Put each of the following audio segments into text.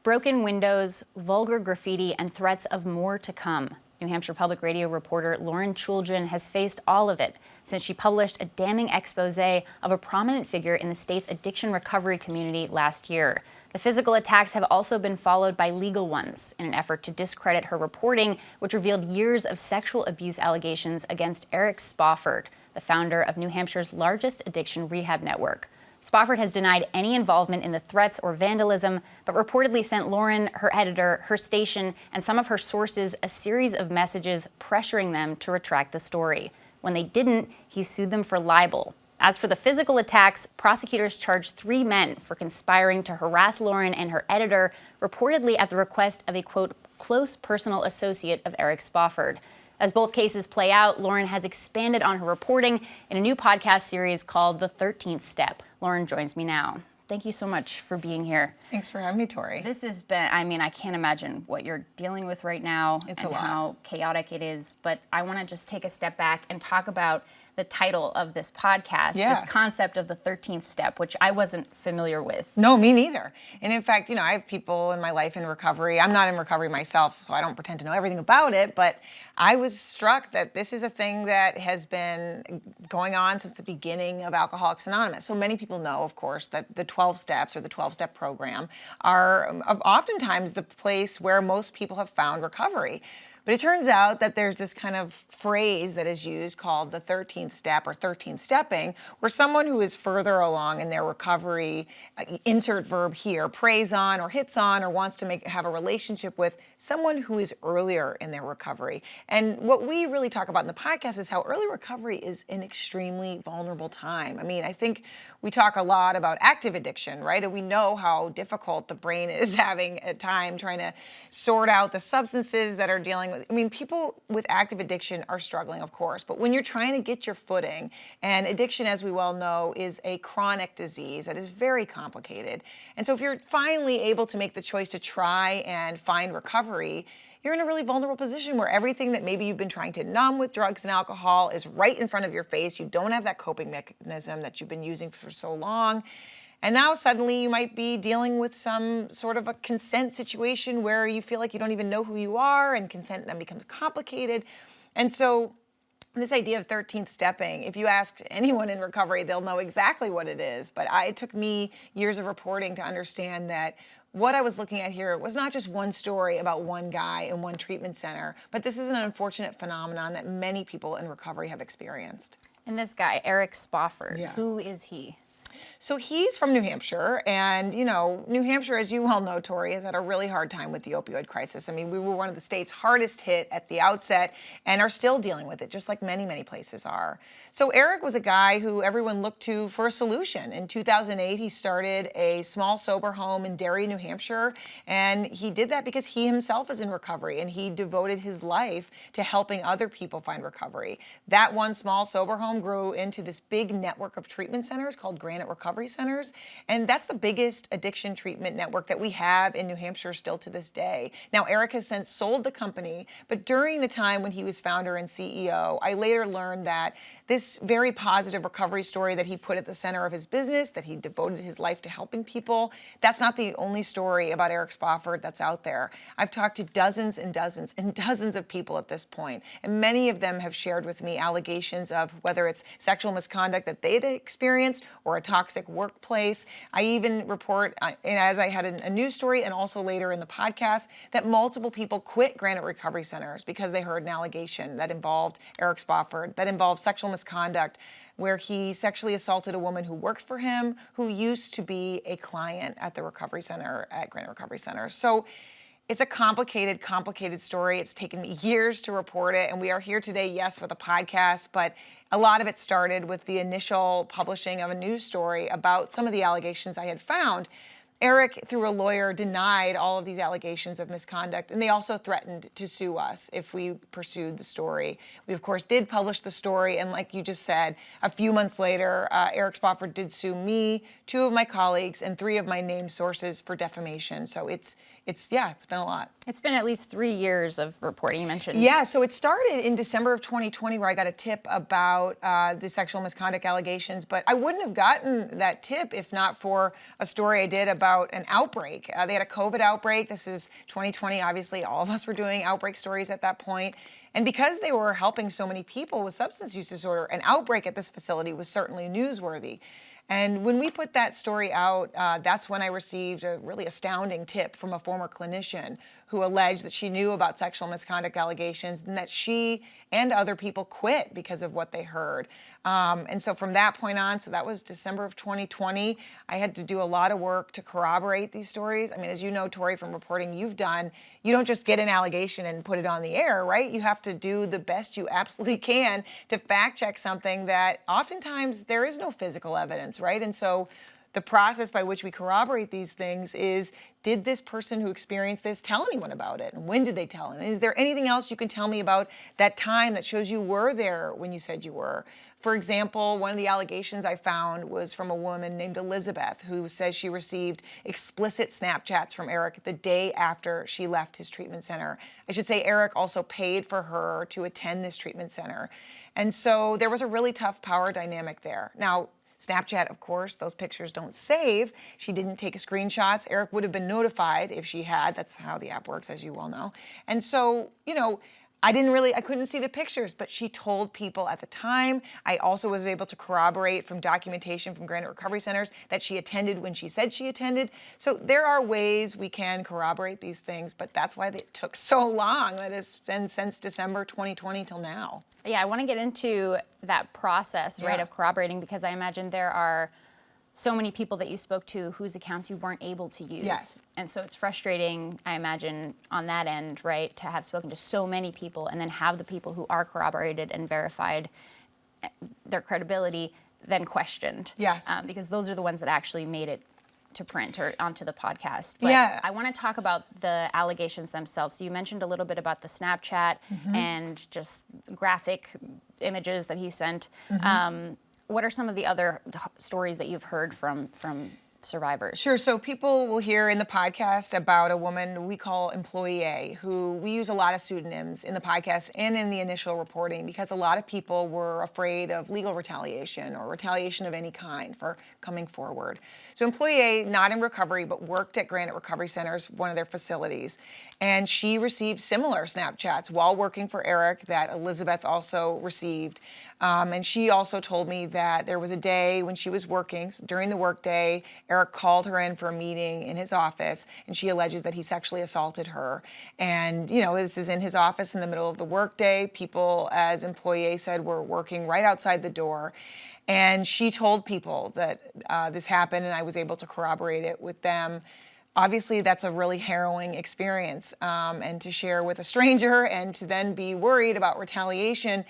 Broken windows, vulgar graffiti, and threats of more to come. New Hampshire Public Radio reporter Lauren Chooljian has faced all of it since she published a damning expose of a prominent figure in the state's addiction recovery community last year. The physical attacks have also been followed by legal ones in an effort to discredit her reporting, which revealed years of sexual abuse allegations against Eric Spofford, the founder of New Hampshire's largest addiction rehab network. Spofford has denied any involvement in the threats or vandalism, but reportedly sent Lauren, her editor, her station, and some of her sources a series of messages pressuring them to retract the story. When they didn't, he sued them for libel. As for the physical attacks, prosecutors charged 3 men for conspiring to harass Lauren and her editor, reportedly at the request of a, quote, close personal associate of Eric Spofford. As both cases play out, Lauren has expanded on her reporting in a new podcast series called The 13th Step. Lauren joins me now. Thank you so much for being here. Thanks for having me, Tori. This has been, I can't imagine what you're dealing with right now and how chaotic it is, but I want to just take a step back and talk about the title of this podcast, this concept of the 13th step, which I wasn't familiar with. No, me neither. And in fact, I have people in my life in recovery. I'm not in recovery myself, so I don't pretend to know everything about it, but I was struck that this is a thing that has been going on since the beginning of Alcoholics Anonymous. So many people know, of course, that the 12 steps or the 12-step program are oftentimes the place where most people have found recovery. But it turns out that there's this kind of phrase that is used called the 13th step or 13th stepping, where someone who is further along in their recovery, insert verb here, preys on or hits on or wants to have a relationship with someone who is earlier in their recovery. And what we really talk about in the podcast is how early recovery is an extremely vulnerable time. I think we talk a lot about active addiction, right? And we know how difficult the brain is having a time trying to sort out the substances that are dealing with. People with active addiction are struggling, of course, but when you're trying to get your footing, and addiction, as we well know, is a chronic disease that is very complicated. And so if you're finally able to make the choice to try and find recovery, you're in a really vulnerable position where everything that maybe you've been trying to numb with drugs and alcohol is right in front of your face. You don't have that coping mechanism that you've been using for so long. And now suddenly you might be dealing with some sort of a consent situation where you feel like you don't even know who you are, and consent then becomes complicated. And so this idea of 13th stepping, if you ask anyone in recovery, they'll know exactly what it is. But it took me years of reporting to understand that what I was looking at here was not just one story about one guy in one treatment center, but this is an unfortunate phenomenon that many people in recovery have experienced. And this guy, Eric Spofford, who is he? So he's from New Hampshire, and New Hampshire, as you well know, Tori, has had a really hard time with the opioid crisis. We were one of the states hardest hit at the outset and are still dealing with it, just like many, many places are. So Eric was a guy who everyone looked to for a solution. In 2008, he started a small sober home in Derry, New Hampshire, and he did that because he himself is in recovery, and he devoted his life to helping other people find recovery. That one small sober home grew into this big network of treatment centers called Granite Recovery Centers, and that's the biggest addiction treatment network that we have in New Hampshire still to this day. Now, Eric has since sold the company, but during the time when he was founder and CEO, I later learned that this very positive recovery story that he put at the center of his business, that he devoted his life to helping people, that's not the only story about Eric Spofford that's out there. I've talked to dozens and dozens and dozens of people at this point, and many of them have shared with me allegations of whether it's sexual misconduct that they'd experienced or a toxic workplace. I even report, as I had a news story and also later in the podcast, that multiple people quit Granite Recovery Centers because they heard an allegation that involved Eric Spofford, that involved sexual misconduct, where he sexually assaulted a woman who worked for him, who used to be a client at the recovery center, at Granite Recovery Center. So it's a complicated story. It's taken me years to report it, and we are here today, yes, with a podcast, but a lot of it started with the initial publishing of a news story about some of the allegations I had found. Eric, through a lawyer, denied all of these allegations of misconduct, and they also threatened to sue us if we pursued the story. We, of course, did publish the story, and like you just said, a few months later, Eric Spofford did sue me, 2 of my colleagues, and 3 of my named sources for defamation. So it's been a lot. It's been at least 3 years of reporting, you mentioned. Yeah, so it started in December of 2020 where I got a tip about the sexual misconduct allegations, but I wouldn't have gotten that tip if not for a story I did about about an outbreak. They had a COVID outbreak. This is 2020, obviously. All of us were doing outbreak stories at that point. And because they were helping so many people with substance use disorder, an outbreak at this facility was certainly newsworthy. And when we put that story out, that's when I received a really astounding tip from a former clinician who alleged that she knew about sexual misconduct allegations and that she and other people quit because of what they heard. And so from that point on, so that was December of 2020, I had to do a lot of work to corroborate these stories. I mean, as you know, Tori, from reporting you've done, you don't just get an allegation and put it on the air, right? You have to do the best you absolutely can to fact check something that oftentimes there is no physical evidence, right? And so the process by which we corroborate these things is, did this person who experienced this tell anyone about it? And when did they tell? And is there anything else you can tell me about that time that shows you were there when you said you were? For example, one of the allegations I found was from a woman named Elizabeth who says she received explicit Snapchats from Eric the day after she left his treatment center. I should say Eric also paid for her to attend this treatment center. And so there was a really tough power dynamic there. Now, Snapchat, of course, those pictures don't save. She didn't take screenshots. Eric would have been notified if she had. That's how the app works, as you well know. And so, you know, I couldn't see the pictures, but she told people at the time. I also was able to corroborate from documentation from Granite Recovery Centers that she attended when she said she attended. So there are ways we can corroborate these things, but that's why it took so long. That has been since December 2020 till now. Yeah, I want to get into that process, right, of corroborating, because I imagine there are so many people that you spoke to whose accounts you weren't able to use. Yes. And so it's frustrating, I imagine, on that end, right, to have spoken to so many people and then have the people who are corroborated and verified their credibility then questioned. Yes. Because those are the ones that actually made it to print or onto the podcast. But Yeah. I want to talk about the allegations themselves. So you mentioned a little bit about the Snapchat and just graphic images that he sent. What are some of the other stories that you've heard from survivors? Sure. So people will hear in the podcast about a woman we call Employee A, who we use a lot of pseudonyms in the podcast and in the initial reporting because a lot of people were afraid of legal retaliation or retaliation of any kind for coming forward. So Employee A, not in recovery, but worked at Granite Recovery Centers, one of their facilities. And she received similar Snapchats while working for Eric that Elizabeth also received. And she also told me that there was a day when she was working, during the workday, Eric called her in for a meeting in his office, and she alleges that he sexually assaulted her. And, you know, this is in his office in the middle of the workday. People, as Employee A said, were working right outside the door. And she told people that this happened, and I was able to corroborate it with them. Obviously, that's a really harrowing experience, and to share with a stranger and to then be worried about retaliation,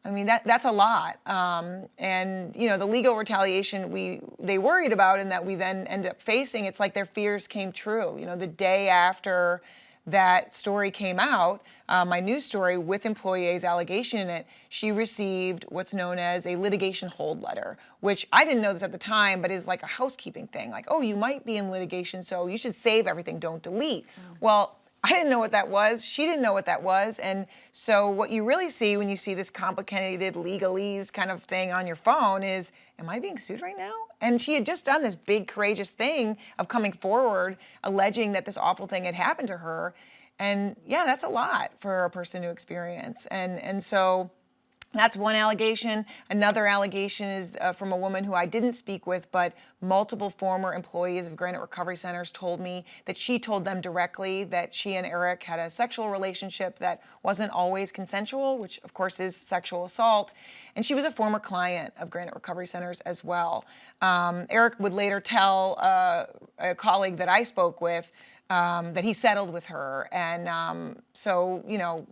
I mean, that's a lot. And, you know, the legal retaliation they worried about and that we then end up facing, it's like their fears came true. You know, the day after that story came out, my news story with Employee A's allegation in it, she received what's known as a litigation hold letter, which I didn't know this at the time, but is like a housekeeping thing. Like, oh, you might be in litigation, so you should save everything, don't delete. Well, I didn't know what that was. She didn't know what that was. And so what you really see when you see this complicated legalese kind of thing on your phone is, am I being sued right now? And she had just done this big, courageous thing of coming forward, alleging that this awful thing had happened to her. And yeah, that's a lot for a person to experience. And so that's one allegation. Another allegation is from a woman who I didn't speak with, but multiple former employees of Granite Recovery Centers told me that she told them directly that she and Eric had a sexual relationship that wasn't always consensual, which of course is sexual assault. And she was a former client of Granite Recovery Centers as well. Eric would later tell a colleague that I spoke with that he settled with her. And so, you know,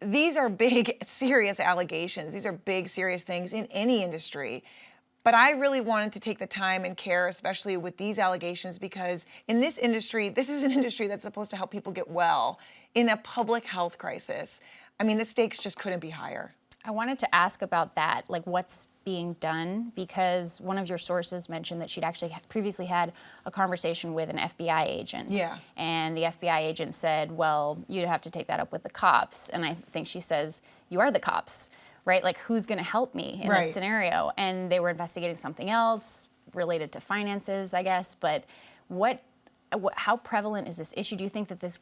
these are big, serious allegations. These are big, serious things in any industry. But I really wanted to take the time and care, especially with these allegations, because in this industry, this is an industry that's supposed to help people get well in a public health crisis. I mean, the stakes just couldn't be higher. I wanted to ask about that, like what's being done, because one of your sources mentioned that she'd actually previously had a conversation with an FBI agent. Yeah. And the FBI agent said, well, you'd have to take that up with the cops. And I think she says, you are the cops, right? Like, who's going to help me in this scenario? And they were investigating something else related to finances, I guess. But How prevalent is this issue? Do you think that this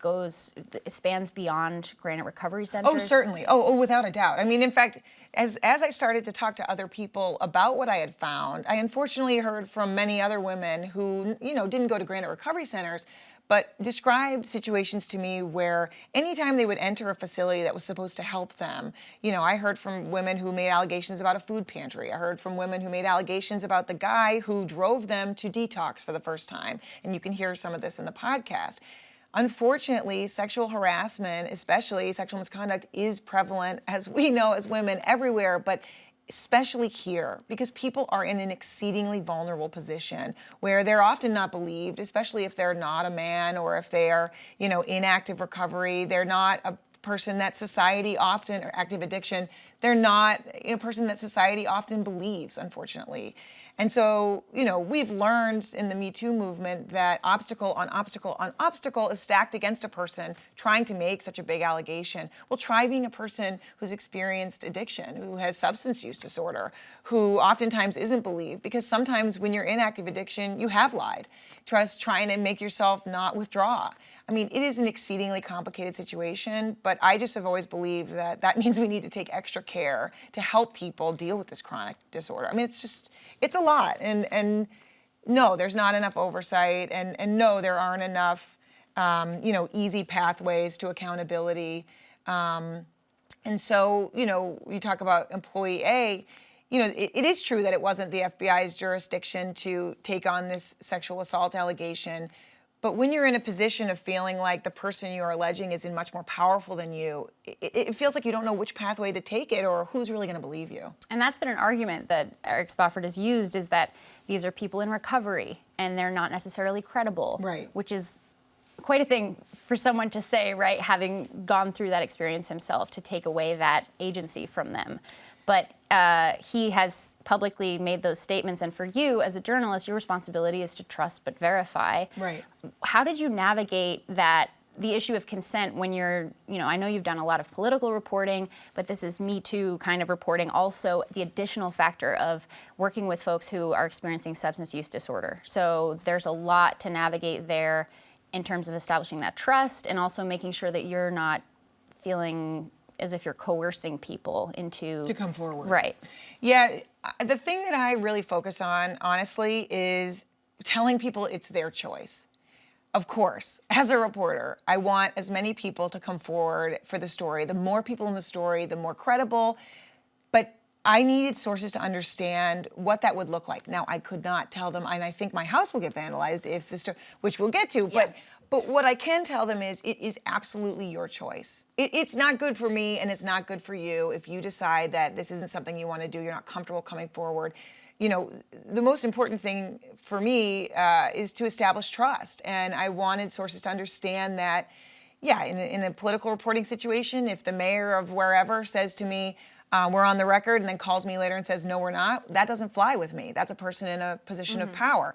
spans beyond Granite Recovery Centers? Oh, certainly. Oh, without a doubt. I mean, in fact, as I started to talk to other people about what I had found, I unfortunately heard from many other women who, didn't go to Granite Recovery Centers, but described situations to me where anytime they would enter a facility that was supposed to help them, I heard from women who made allegations about a food pantry. I heard from women who made allegations about the guy who drove them to detox for the first time. And you can hear some of this in the podcast. Unfortunately, sexual harassment, especially sexual misconduct, is prevalent, as we know as women, everywhere, but especially here, because people are in an exceedingly vulnerable position where they're often not believed, especially if they're not a man or if they are, in active recovery. They're not a person that society often, or active addiction, they're not a person that society often believes, unfortunately. And so, we've learned in the Me Too movement that obstacle on obstacle on obstacle is stacked against a person trying to make such a big allegation. Well, try being a person who's experienced addiction, who has substance use disorder, who oftentimes isn't believed, because sometimes when you're in active addiction, you have lied, trying to make yourself not withdraw. I mean, it is an exceedingly complicated situation, but I just have always believed that means we need to take extra care to help people deal with this chronic disorder. I mean, it's a lot. And no, there's not enough oversight. And no, there aren't enough, easy pathways to accountability. And so, you talk about employee A, it is true that it wasn't the FBI's jurisdiction to take on this sexual assault allegation. But when you're in a position of feeling like the person you're alleging is much more powerful than you, it feels like you don't know which pathway to take it or who's really going to believe you. And that's been an argument that Eric Spofford has used, is that these are people in recovery and they're not necessarily credible. Right. Which is quite a thing for someone to say, right, having gone through that experience himself, to take away that agency from them. But he has publicly made those statements, and for you as a journalist, your responsibility is to trust but verify. Right. How did you navigate the issue of consent when you're, I know you've done a lot of political reporting, but this is Me Too kind of reporting, also the additional factor of working with folks who are experiencing substance use disorder. So there's a lot to navigate there in terms of establishing that trust and also making sure that you're not feeling as if you're coercing people to come forward. Right. Yeah, the thing that I really focus on, honestly, is telling people it's their choice. Of course, as a reporter, I want as many people to come forward for the story. The more people in the story, the more credible. But I needed sources to understand what that would look like. Now, I could not tell them, and I think my house will get vandalized if the story, which we'll get to, Yeah. But what I can tell them is it is absolutely your choice. It's not good for me and it's not good for you if you decide that this isn't something you want to do, you're not comfortable coming forward. The most important thing for me is to establish trust. And I wanted sources to understand that, yeah, in a political reporting situation, if the mayor of wherever says to me, we're on the record, and then calls me later and says, no, we're not, that doesn't fly with me. That's a person in a position of power.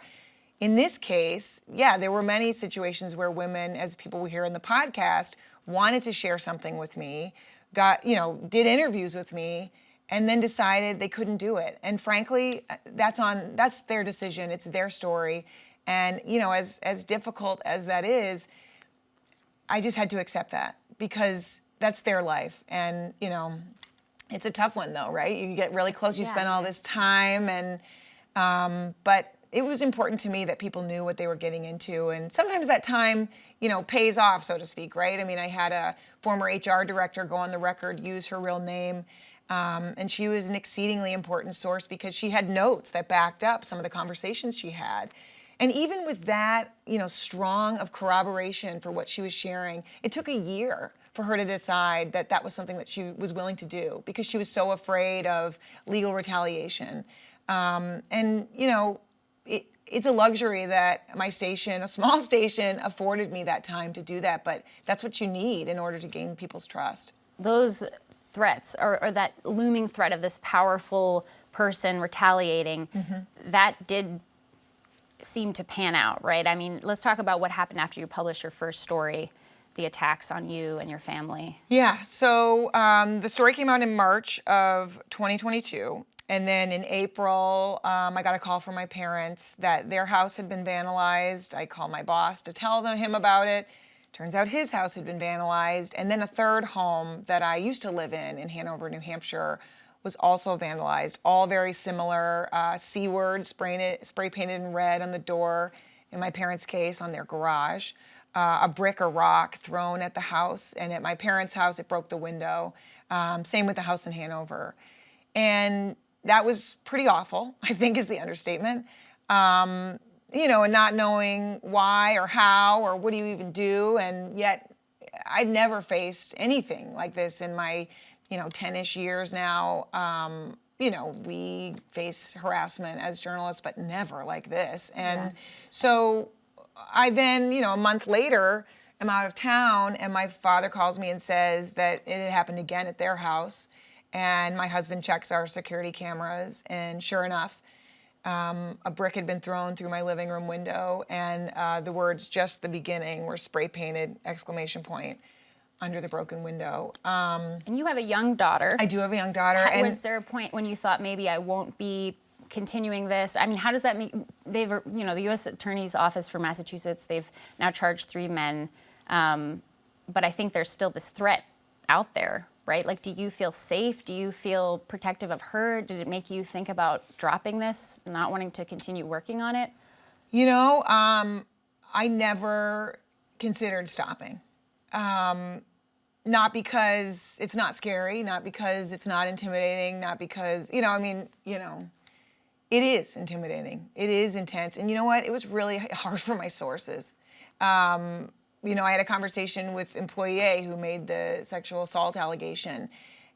In this case, yeah, there were many situations where women, as people we hear in the podcast, wanted to share something with me, did interviews with me, and then decided they couldn't do it. And frankly, that's their decision. It's their story. And, as difficult as that is, I just had to accept that because that's their life. And, it's a tough one though, right? You get really close, you spend all this time, and, but it was important to me that people knew what they were getting into. And sometimes that time, pays off, so to speak, right? I mean, I had a former HR director go on the record, use her real name. And she was an exceedingly important source because she had notes that backed up some of the conversations she had. And even with that, strong of corroboration for what she was sharing, it took a year for her to decide that that was something that she was willing to do because she was so afraid of legal retaliation. It's a luxury that my station, a small station, afforded me that time to do that. But that's what you need in order to gain people's trust. Those threats, or that looming threat of this powerful person retaliating, that did seem to pan out, right? I mean, let's talk about what happened after you published your first story, the attacks on you and your family. Yeah, so the story came out in March of 2022. And then in April, I got a call from my parents that their house had been vandalized. I called my boss to tell him about it. Turns out his house had been vandalized. And then a third home that I used to live in Hanover, New Hampshire, was also vandalized. All very similar. C word spray painted in red on the door, in my parents' case, on their garage. A brick or rock thrown at the house. And at my parents' house, it broke the window. Same with the house in Hanover. And that was pretty awful, I think is the understatement. You know, and not knowing why or how or what do you even do. And yet I'd never faced anything like this in my, 10-ish years now. You know, we face harassment as journalists, but never like this. And so I then, a month later, am out of town, and my father calls me and says that it had happened again at their house. And my husband checks our security cameras, and sure enough, a brick had been thrown through my living room window, and the words "just the beginning" were spray painted ! Under the broken window. And you have a young daughter. I do have a young daughter. Was there a point when you thought maybe I won't be continuing this? I mean, how does that make, the U.S. Attorney's Office for Massachusetts, they've now charged 3 men, but I think there's still this threat out there, right? Like, do you feel safe? Do you feel protective of her? Did it make you think about dropping this, not wanting to continue working on it? I never considered stopping. Not because it's not scary, not because it's not intimidating, not because, it is intimidating. It is intense. And you know what? It was really hard for my sources. I had a conversation with employee A who made the sexual assault allegation,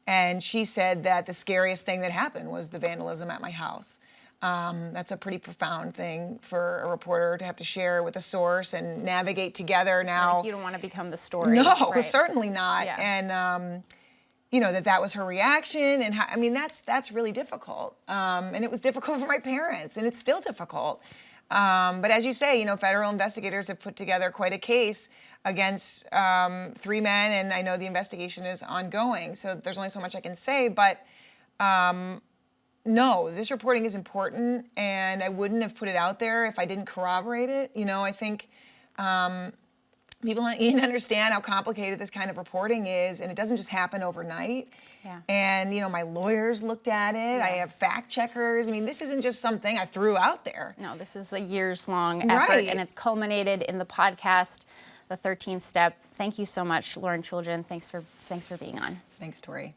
and she said that the scariest thing that happened was the vandalism at my house. That's a pretty profound thing for a reporter to have to share with a source and navigate together now. Like, you don't want to become the story. No, right? Certainly not. Yeah. And, that was her reaction. And that's really difficult. And it was difficult for my parents, and it's still difficult. But as you say, federal investigators have put together quite a case against 3 men, and I know the investigation is ongoing. So there's only so much I can say, but no, this reporting is important, and I wouldn't have put it out there if I didn't corroborate it. I think people need to understand how complicated this kind of reporting is, and it doesn't just happen overnight. Yeah. And, my lawyers looked at it. Yeah. I have fact checkers. This isn't just something I threw out there. No, this is a years-long effort, and it's culminated in the podcast, The 13th Step. Thank you so much, Lauren Chooljian. Thanks for being on. Thanks, Tori.